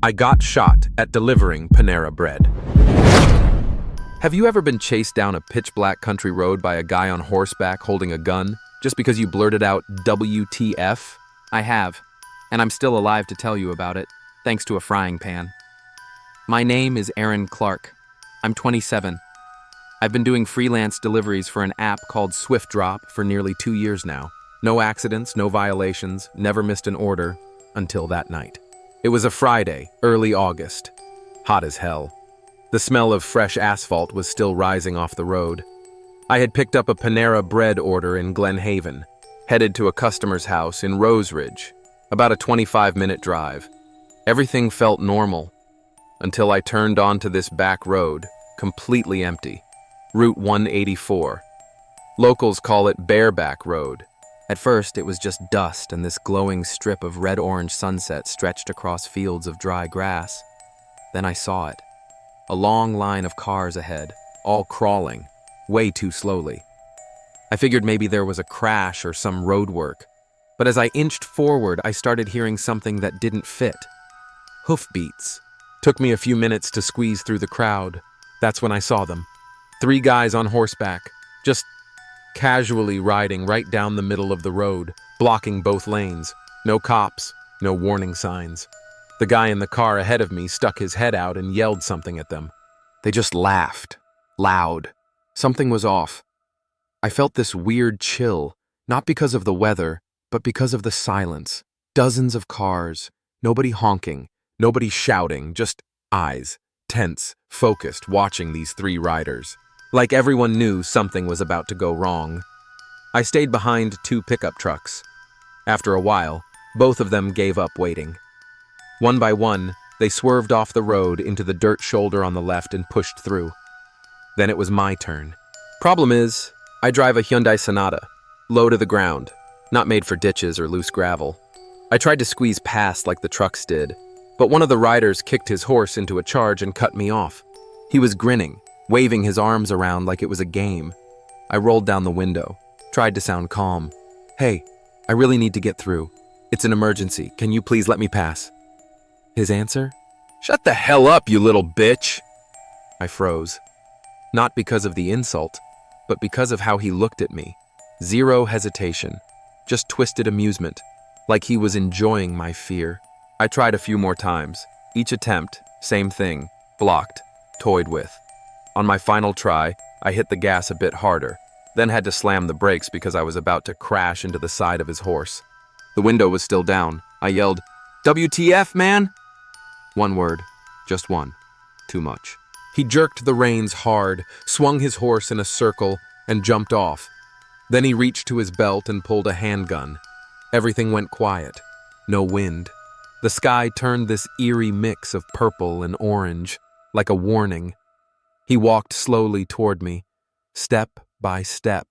I got shot at delivering Panera Bread. Have you ever been chased down a pitch-black country road by a guy on horseback holding a gun just because you blurted out WTF? I have, and I'm still alive to tell you about it, thanks to a frying pan. My name is Aaron Clark. I'm 27. I've been doing freelance deliveries for an app called Swift Drop for nearly 2 years now. No accidents, no violations, never missed an order until that night. It was a Friday, early August. Hot as hell. The smell of fresh asphalt was still rising off the road. I had picked up a Panera Bread order in Glen Haven, headed to a customer's house in Rose Ridge, about a 25-minute drive. Everything felt normal until I turned onto this back road, completely empty. Route 184. Locals call it Bareback Road. At first, it was just dust and this glowing strip of red-orange sunset stretched across fields of dry grass. Then I saw it. A long line of cars ahead, all crawling, way too slowly. I figured maybe there was a crash or some road work, but as I inched forward, I started hearing something that didn't fit. Hoofbeats. Took me a few minutes to squeeze through the crowd. That's when I saw them. 3 guys on horseback, just casually riding right down the middle of the road, blocking both lanes. No cops, no warning signs. The guy in the car ahead of me stuck his head out and yelled something at them. They just laughed, loud. Something was off. I felt this weird chill, not because of the weather, but because of the silence. Dozens of cars, nobody honking, nobody shouting, just eyes, tense, focused, watching these 3 riders. Like everyone knew something was about to go wrong. I stayed behind 2 pickup trucks. After a while, both of them gave up waiting. One by one, they swerved off the road into the dirt shoulder on the left and pushed through. Then it was my turn. Problem is, I drive a Hyundai Sonata, low to the ground, not made for ditches or loose gravel. I tried to squeeze past like the trucks did, but one of the riders kicked his horse into a charge and cut me off. He was grinning, waving his arms around like it was a game. I rolled down the window, tried to sound calm. "Hey, I really need to get through. It's an emergency. Can you please let me pass?" His answer? "Shut the hell up, you little bitch!" I froze. Not because of the insult, but because of how he looked at me. Zero hesitation, just twisted amusement, like he was enjoying my fear. I tried a few more times. Each attempt, same thing, blocked, toyed with. On my final try, I hit the gas a bit harder, then had to slam the brakes because I was about to crash into the side of his horse. The window was still down. I yelled, "WTF, man?" One word, just one. Too much. He jerked the reins hard, swung his horse in a circle, and jumped off. Then he reached to his belt and pulled a handgun. Everything went quiet. No wind. The sky turned this eerie mix of purple and orange, like a warning. He walked slowly toward me, step by step,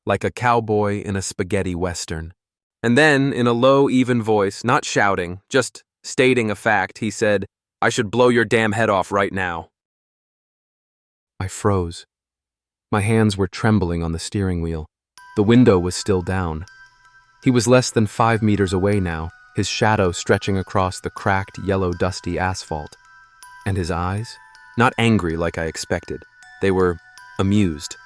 like a cowboy in a spaghetti western. And then, in a low, even voice, not shouting, just stating a fact, he said, "I should blow your damn head off right now." I froze. My hands were trembling on the steering wheel. The window was still down. He was less than 5 meters away now, his shadow stretching across the cracked, yellow, dusty asphalt. And his eyes? Not angry like I expected. They were amused.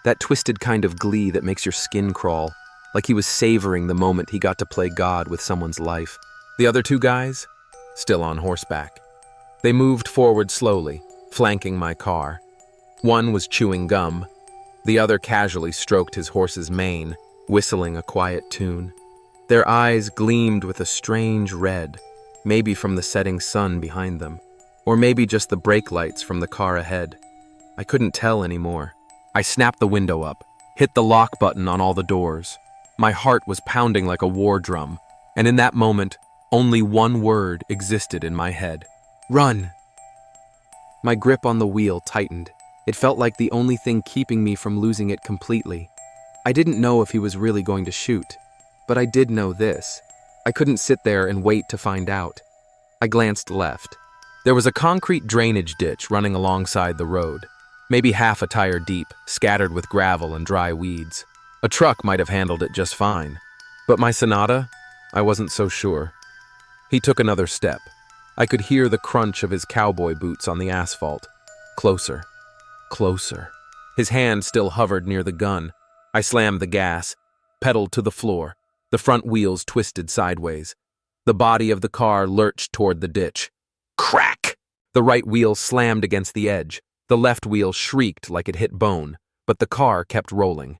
That twisted kind of glee that makes your skin crawl, like he was savoring the moment he got to play God with someone's life. The other 2 guys? Still on horseback. They moved forward slowly, flanking my car. One was chewing gum. The other casually stroked his horse's mane, whistling a quiet tune. Their eyes gleamed with a strange red, maybe from the setting sun behind them, or maybe just the brake lights from the car ahead. I couldn't tell anymore. I snapped the window up, hit the lock button on all the doors. My heart was pounding like a war drum, and in that moment, only one word existed in my head. Run! My grip on the wheel tightened. It felt like the only thing keeping me from losing it completely. I didn't know if he was really going to shoot, but I did know this. I couldn't sit there and wait to find out. I glanced left. There was a concrete drainage ditch running alongside the road, maybe half a tire deep, scattered with gravel and dry weeds. A truck might have handled it just fine, but my Sonata, I wasn't so sure. He took another step, I could hear the crunch of his cowboy boots on the asphalt. Closer. Closer. His hand still hovered near the gun. I slammed the gas, pedaled to the floor. The front wheels twisted sideways. The body of the car lurched toward the ditch. Crack! The right wheel slammed against the edge. The left wheel shrieked like it hit bone, but the car kept rolling.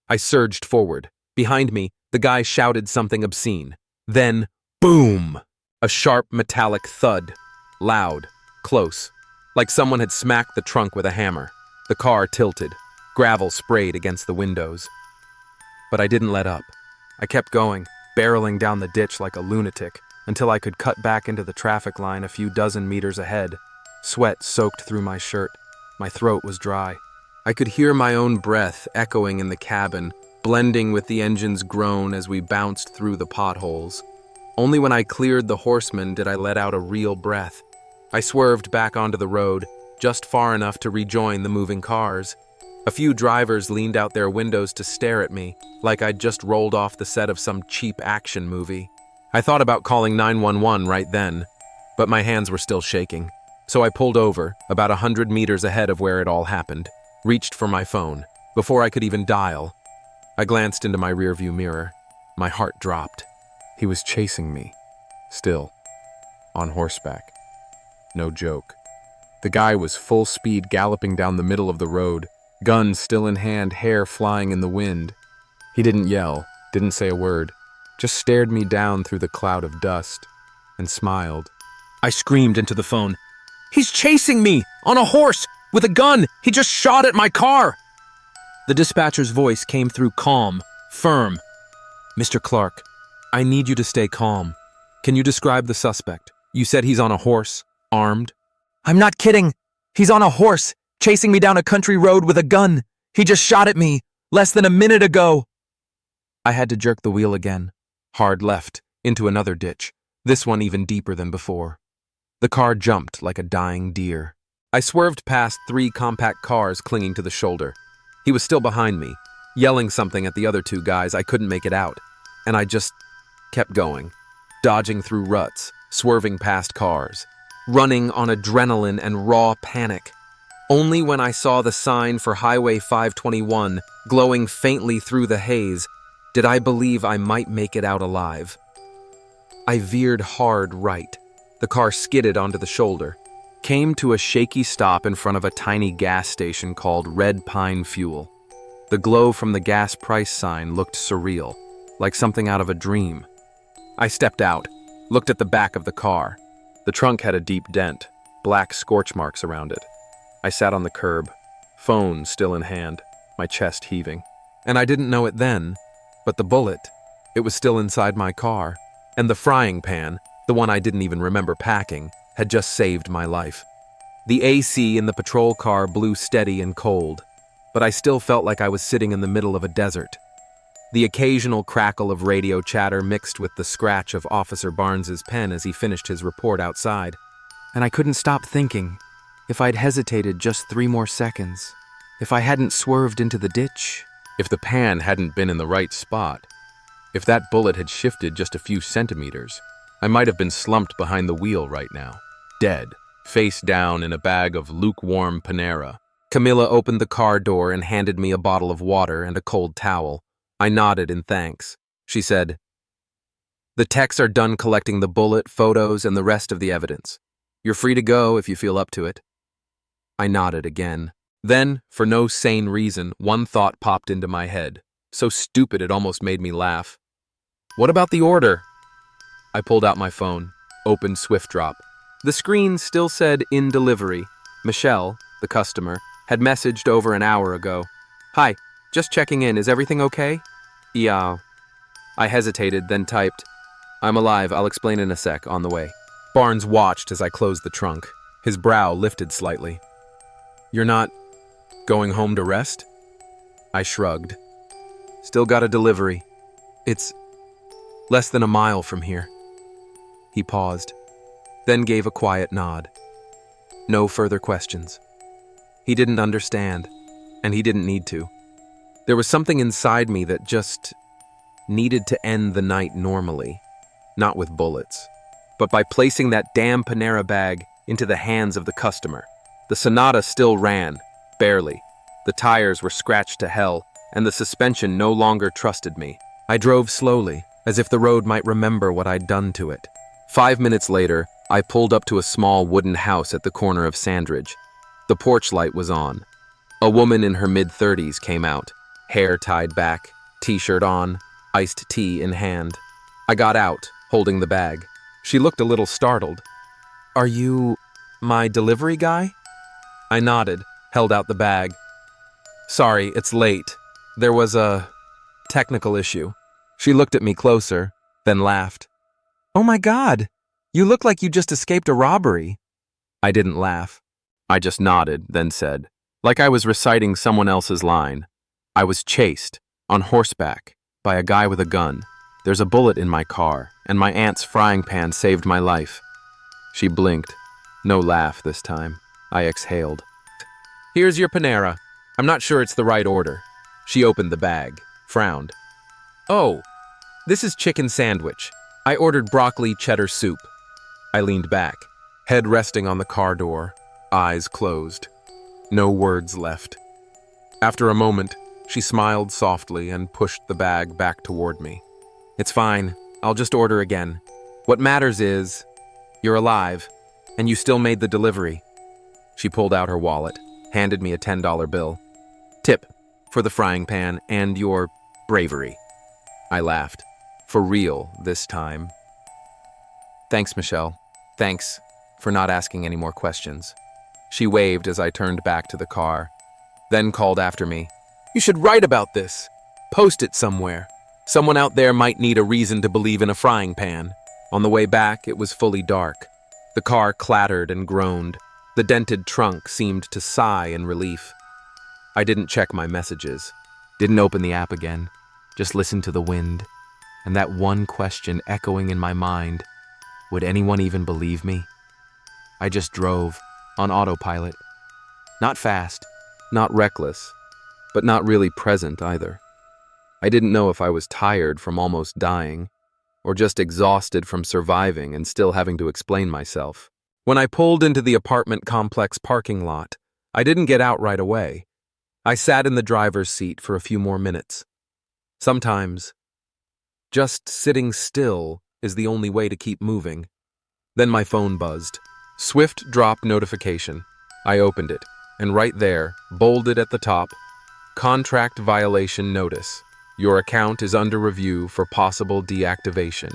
I surged forward. Behind me, the guy shouted something obscene. Then, boom! A sharp metallic thud. Loud. Close. Like someone had smacked the trunk with a hammer. The car tilted. Gravel sprayed against the windows. But I didn't let up. I kept going, barreling down the ditch like a lunatic, until I could cut back into the traffic line a few dozen meters ahead. Sweat soaked through my shirt. My throat was dry. I could hear my own breath echoing in the cabin, blending with the engine's groan as we bounced through the potholes. Only when I cleared the horseman did I let out a real breath. I swerved back onto the road, just far enough to rejoin the moving cars. A few drivers leaned out their windows to stare at me, like I'd just rolled off the set of some cheap action movie. I thought about calling 911 right then, but my hands were still shaking. So I pulled over, about 100 meters ahead of where it all happened, reached for my phone. Before I could even dial, I glanced into my rearview mirror. My heart dropped. He was chasing me. Still. On horseback. No joke. The guy was full speed galloping down the middle of the road, gun still in hand, hair flying in the wind. He didn't yell, didn't say a word, just stared me down through the cloud of dust and smiled. I screamed into the phone. "He's chasing me! On a horse! With a gun! He just shot at my car!" The dispatcher's voice came through calm, firm. "Mr. Clark, I need you to stay calm. Can you describe the suspect? You said he's on a horse, armed." "I'm not kidding. He's on a horse, chasing me down a country road with a gun. He just shot at me, less than a minute ago." I had to jerk the wheel again. Hard left, into another ditch, this one even deeper than before. The car jumped like a dying deer. I swerved past 3 compact cars clinging to the shoulder. He was still behind me, yelling something at the other 2 guys. I couldn't make it out, and I just kept going, dodging through ruts, swerving past cars, running on adrenaline and raw panic. Only when I saw the sign for Highway 521 glowing faintly through the haze did I believe I might make it out alive. I veered hard right. The car skidded onto the shoulder, came to a shaky stop in front of a tiny gas station called Red Pine Fuel. The glow from the gas price sign looked surreal, like something out of a dream. I stepped out, looked at the back of the car. The trunk had a deep dent, black scorch marks around it. I sat on the curb, phone still in hand, my chest heaving. And I didn't know it then, but the bullet, it was still inside my car, and the frying pan, the one I didn't even remember packing, had just saved my life. The AC in the patrol car blew steady and cold, but I still felt like I was sitting in the middle of a desert. The occasional crackle of radio chatter mixed with the scratch of Officer Barnes's pen as he finished his report outside. And I couldn't stop thinking, if I'd hesitated just 3 more seconds, if I hadn't swerved into the ditch, if the pan hadn't been in the right spot, if that bullet had shifted just a few centimeters, I might have been slumped behind the wheel right now, dead, face down in a bag of lukewarm Panera. Camilla opened the car door and handed me a bottle of water and a cold towel. I nodded in thanks. She said, "The techs are done collecting the bullet, photos, and the rest of the evidence. You're free to go if you feel up to it." I nodded again. Then, for no sane reason, one thought popped into my head, so stupid it almost made me laugh. "What about the order?" I pulled out my phone, opened SwiftDrop. The screen still said "in delivery." Michelle, the customer, had messaged over an hour ago. "Hi, just checking in. Is everything okay?" "Yeah." I hesitated, then typed, "I'm alive. I'll explain in a sec, on the way." Barnes watched as I closed the trunk. His brow lifted slightly. "You're not going home to rest?" I shrugged. "Still got a delivery. It's less than a mile from here." He paused, then gave a quiet nod. No further questions. He didn't understand, and he didn't need to. There was something inside me that just needed to end the night normally, not with bullets, but by placing that damn Panera bag into the hands of the customer. The Sonata still ran, barely. The tires were scratched to hell, and the suspension no longer trusted me. I drove slowly, as if the road might remember what I'd done to it. 5 minutes later, I pulled up to a small wooden house at the corner of Sandridge. The porch light was on. A woman in her mid-30s came out, hair tied back, t-shirt on, iced tea in hand. I got out, holding the bag. She looked a little startled. "Are you my delivery guy?" I nodded, held out the bag. "Sorry, it's late. There was a technical issue." She looked at me closer, then laughed. "Oh my God, you look like you just escaped a robbery." I didn't laugh. I just nodded, then said, like I was reciting someone else's line, "I was chased, on horseback, by a guy with a gun. There's a bullet in my car, and my aunt's frying pan saved my life." She blinked. No laugh this time. I exhaled. "Here's your Panera. I'm not sure it's the right order." She opened the bag, frowned. "Oh, this is chicken sandwich. I ordered broccoli cheddar soup." I leaned back, head resting on the car door, eyes closed. No words left. After a moment, she smiled softly and pushed the bag back toward me. "It's fine. I'll just order again. What matters is, you're alive, and you still made the delivery." She pulled out her wallet, handed me a $10 bill. "Tip for the frying pan and your bravery." I laughed. For real this time. "Thanks, Michelle. Thanks for not asking any more questions." She waved as I turned back to the car, then called after me, "You should write about this. Post it somewhere. Someone out there might need a reason to believe in a frying pan." On the way back, it was fully dark. The car clattered and groaned. The dented trunk seemed to sigh in relief. I didn't check my messages, didn't open the app again, just listened to the wind, and that one question echoing in my mind, would anyone even believe me? I just drove, on autopilot. Not fast, not reckless, but not really present either. I didn't know if I was tired from almost dying, or just exhausted from surviving and still having to explain myself. When I pulled into the apartment complex parking lot, I didn't get out right away. I sat in the driver's seat for a few more minutes. Sometimes, just sitting still is the only way to keep moving. Then my phone buzzed. Swift drop notification. I opened it, and right there, bolded at the top, contract violation notice. Your account is under review for possible deactivation.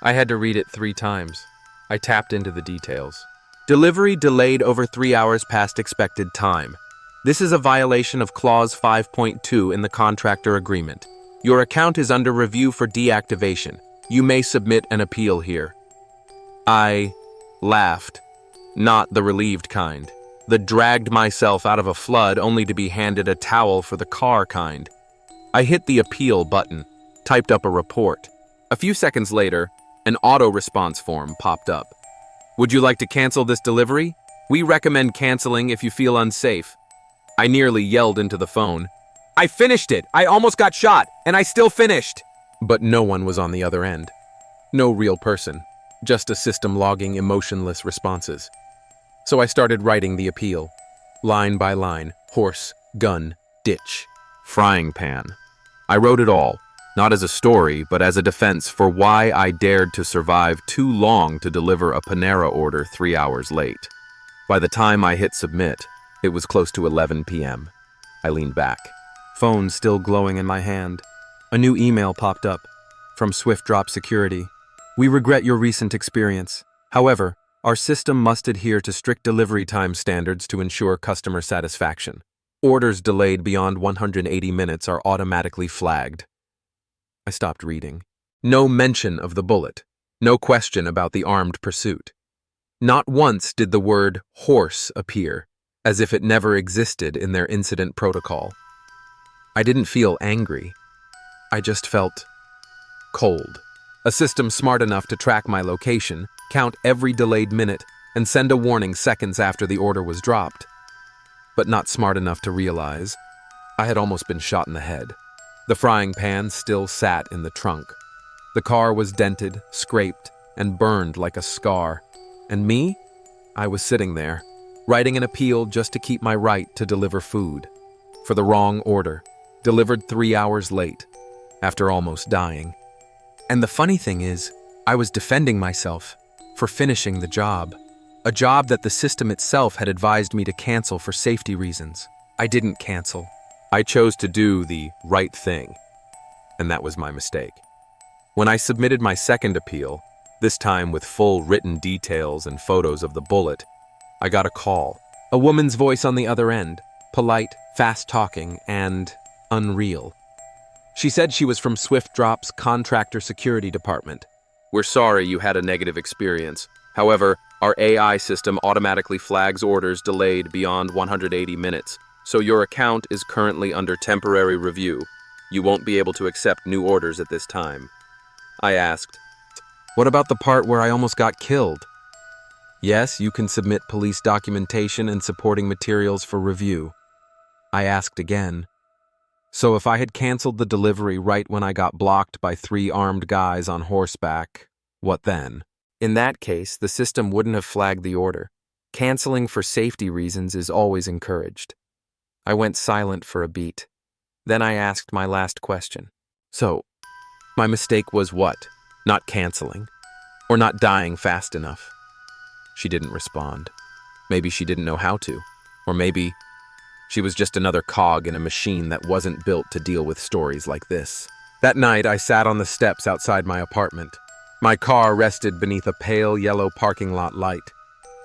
I had to read it 3 times. I tapped into the details. Delivery delayed over 3 hours past expected time. This is a violation of Clause 5.2 in the contractor agreement. Your account is under review for deactivation. You may submit an appeal here. I laughed. Not the relieved kind. The dragged myself out of a flood only to be handed a towel for the car kind. I hit the appeal button, typed up a report. A few seconds later, an auto-response form popped up. Would you like to cancel this delivery? We recommend canceling if you feel unsafe. I nearly yelled into the phone. I finished it! I almost got shot, and I still finished! But no one was on the other end. No real person, just a system logging emotionless responses. So I started writing the appeal. Line by line, horse, gun, ditch, frying pan. I wrote it all, not as a story, but as a defense for why I dared to survive too long to deliver a Panera order 3 hours late. By the time I hit submit, it was close to 11 p.m. I leaned back, phone still glowing in my hand. A new email popped up from Swift Drop Security. We regret your recent experience. However, our system must adhere to strict delivery time standards to ensure customer satisfaction. Orders delayed beyond 180 minutes are automatically flagged. I stopped reading. No mention of the bullet. No question about the armed pursuit. Not once did the word horse appear, as if it never existed in their incident protocol. I didn't feel angry. I just felt cold. A system smart enough to track my location, count every delayed minute, and send a warning seconds after the order was dropped. But not smart enough to realize I had almost been shot in the head. The frying pan still sat in the trunk. The car was dented, scraped, and burned like a scar. And me? I was sitting there, writing an appeal just to keep my right to deliver food. For the wrong order, delivered 3 hours late, after almost dying. And the funny thing is, I was defending myself for finishing the job. A job that the system itself had advised me to cancel for safety reasons. I didn't cancel. I chose to do the right thing. And that was my mistake. When I submitted my second appeal, this time with full written details and photos of the bullet, I got a call. A woman's voice on the other end, polite, fast-talking, and unreal. She said she was from Swift Drop's contractor security department. We're sorry you had a negative experience. However, our AI system automatically flags orders delayed beyond 180 minutes, so your account is currently under temporary review. You won't be able to accept new orders at this time. I asked, "What about the part where I almost got killed?" "Yes, you can submit police documentation and supporting materials for review." I asked again, "So if I had canceled the delivery right when I got blocked by 3 armed guys on horseback, what then?" "In that case, the system wouldn't have flagged the order. Canceling for safety reasons is always encouraged." I went silent for a beat. Then I asked my last question. "So, my mistake was what? Not canceling? Or not dying fast enough?" She didn't respond. Maybe she didn't know how to. Or maybe she was just another cog in a machine that wasn't built to deal with stories like this. That night, I sat on the steps outside my apartment. My car rested beneath a pale yellow parking lot light.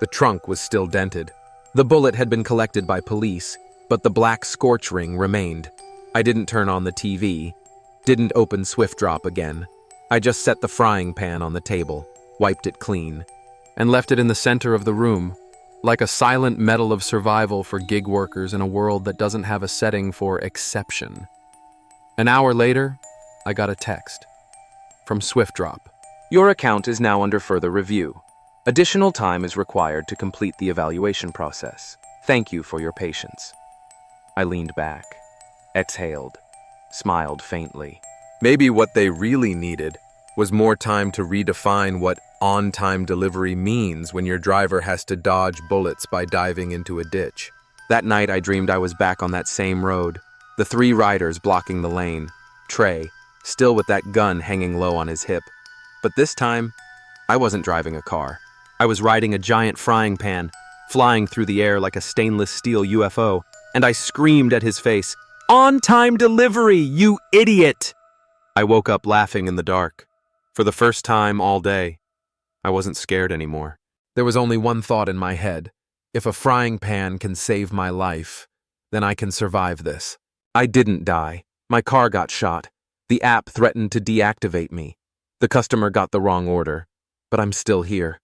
The trunk was still dented. The bullet had been collected by police, but the black scorch ring remained. I didn't turn on the TV, didn't open Swift Drop again. I just set the frying pan on the table, wiped it clean, and left it in the center of the room, like a silent medal of survival for gig workers in a world that doesn't have a setting for exception. An hour later, I got a text from Swift Drop. "Your account is now under further review. Additional time is required to complete the evaluation process. Thank you for your patience." I leaned back, exhaled, smiled faintly. Maybe what they really needed was more time to redefine what on-time delivery means when your driver has to dodge bullets by diving into a ditch. That night I dreamed I was back on that same road, the 3 riders blocking the lane, Trey, still with that gun hanging low on his hip. But this time, I wasn't driving a car. I was riding a giant frying pan, flying through the air like a stainless steel UFO, and I screamed at his face, "On-time delivery, you idiot!" I woke up laughing in the dark. For the first time all day, I wasn't scared anymore. There was only one thought in my head. If a frying pan can save my life, then I can survive this. I didn't die. My car got shot. The app threatened to deactivate me. The customer got the wrong order, but I'm still here,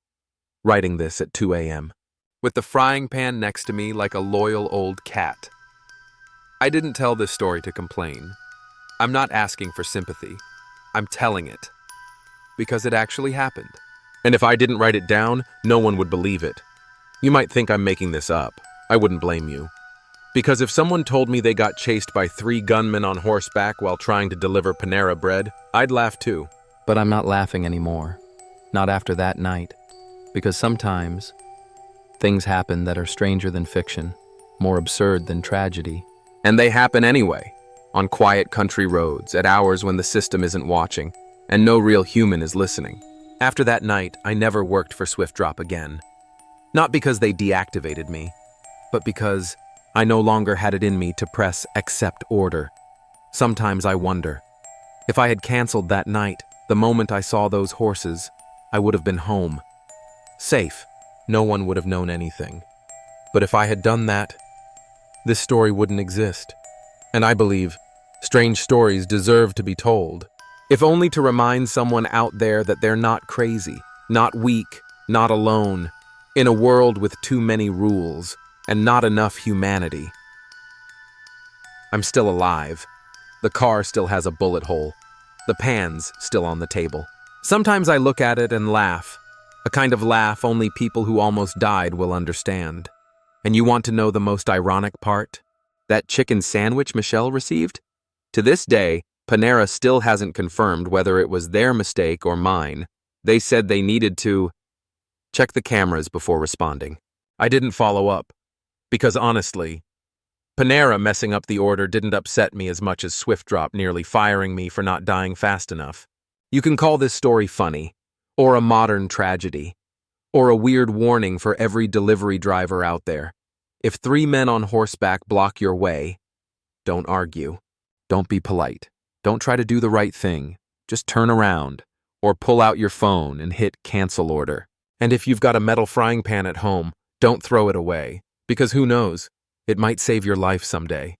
writing this at 2 a.m., with the frying pan next to me like a loyal old cat. I didn't tell this story to complain. I'm not asking for sympathy. I'm telling it. Because it actually happened. And if I didn't write it down, no one would believe it. You might think I'm making this up. I wouldn't blame you. Because if someone told me they got chased by 3 gunmen on horseback while trying to deliver Panera bread, I'd laugh too. But I'm not laughing anymore. Not after that night. Because sometimes things happen that are stranger than fiction, more absurd than tragedy. And they happen anyway, on quiet country roads, at hours when the system isn't watching, and no real human is listening. After that night, I never worked for Swift Drop again. Not because they deactivated me, but because I no longer had it in me to press accept order. Sometimes I wonder, if I had canceled that night, the moment I saw those horses, I would have been home. Safe. No one would have known anything. But if I had done that, this story wouldn't exist. And I believe strange stories deserve to be told, if only to remind someone out there that they're not crazy, not weak, not alone, in a world with too many rules and not enough humanity. I'm still alive. The car still has a bullet hole. The pan's still on the table. Sometimes I look at it and laugh, a kind of laugh only people who almost died will understand. And you want to know the most ironic part? That chicken sandwich Michelle received? To this day, Panera still hasn't confirmed whether it was their mistake or mine. They said they needed to check the cameras before responding. I didn't follow up, because honestly, Panera messing up the order didn't upset me as much as Swiftdrop nearly firing me for not dying fast enough. You can call this story funny, or a modern tragedy, or a weird warning for every delivery driver out there. If 3 men on horseback block your way, don't argue. Don't be polite. Don't try to do the right thing. Just turn around, or pull out your phone and hit cancel order. And if you've got a metal frying pan at home, don't throw it away, because who knows, it might save your life someday.